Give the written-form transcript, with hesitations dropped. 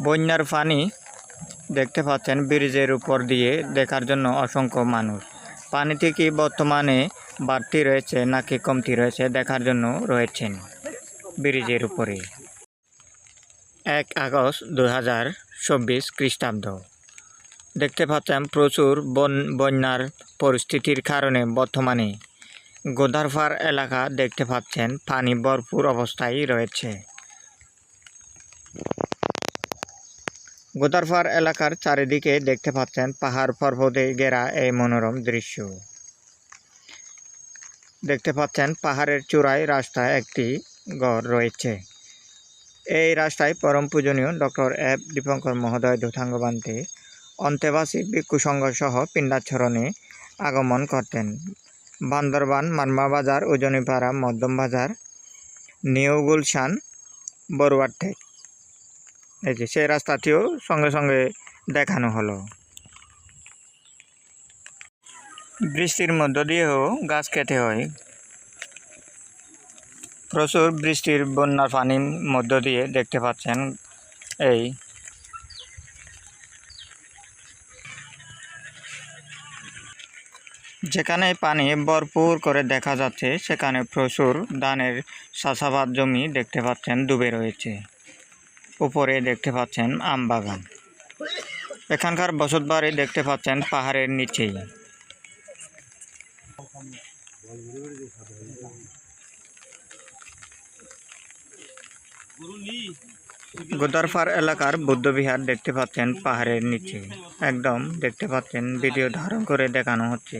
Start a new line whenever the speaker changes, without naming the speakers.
বন্যার পানি দেখতে পাচ্ছেন ব্রিজের উপর দিয়ে দেখার জন্য অসংখ্য মানুষ। পানিটি কি বর্তমানে বাড়তি রয়েছে নাকি কমতি রয়েছে দেখার জন্য রয়েছেন ব্রিজের উপরে। 1 আগস্ট 2024 খ্রিস্টাব্দ। দেখতে পাচ্ছেন প্রচুর বন্যার পরিস্থিতির কারণে বর্তমানে গোদারপাড় এলাকা দেখতে পাচ্ছেন পানি ভরপুর অবস্থায় রয়েছে। গোদারপাড় এলাকার চারিদিকে দেখতে পাচ্ছেন পাহাড় পর্বতে ঘেরা এই মনোরম দৃশ্য। দেখতে পাচ্ছেন পাহাড়ের চূড়ায় রাস্তায় একটি ঘর রয়েছে। এই রাস্তায় পরম পূজনীয় ডক্টর এফ দীপঙ্কর মহোদয় ধূতাঙ্গবান্তে অন্তেবাসী ভিক্ষু সংঘ সহ পিণ্ডাচরণে আগমন করতেন। বান্দরবান মানমাবাজার, উজনিপাড়া, মধ্যম বাজার, নিউ গুলশান, বড়ুয়ারটেক, এই যে সেই রাস্তাটিও সঙ্গে সঙ্গে দেখানো হলো। বৃষ্টির মধ্য দিয়েও গাছ কেটে হয়। প্রচুর বৃষ্টির বন্যার পানির মধ্য দিয়ে দেখতে পাচ্ছেন এই যেখানে পানি ভরপুর করে দেখা যাচ্ছে সেখানে প্রচুর ধানের চাষাবাদ জমি দেখতে পাচ্ছেন ডুবে রয়েছে। উপরে দেখতে পাচ্ছেন আম বাগান। এখানকার বসতবাড়ি দেখতে পাচ্ছেন পাহাড়ের নিচেই। গোদারপাড় এলাকার বৌদ্ধবিহার দেখতে পাচ্ছেন পাহাড়ের নিচে, একদম দেখতে পাচ্ছেন ভিডিও ধারণ করে দেখানো হচ্ছে।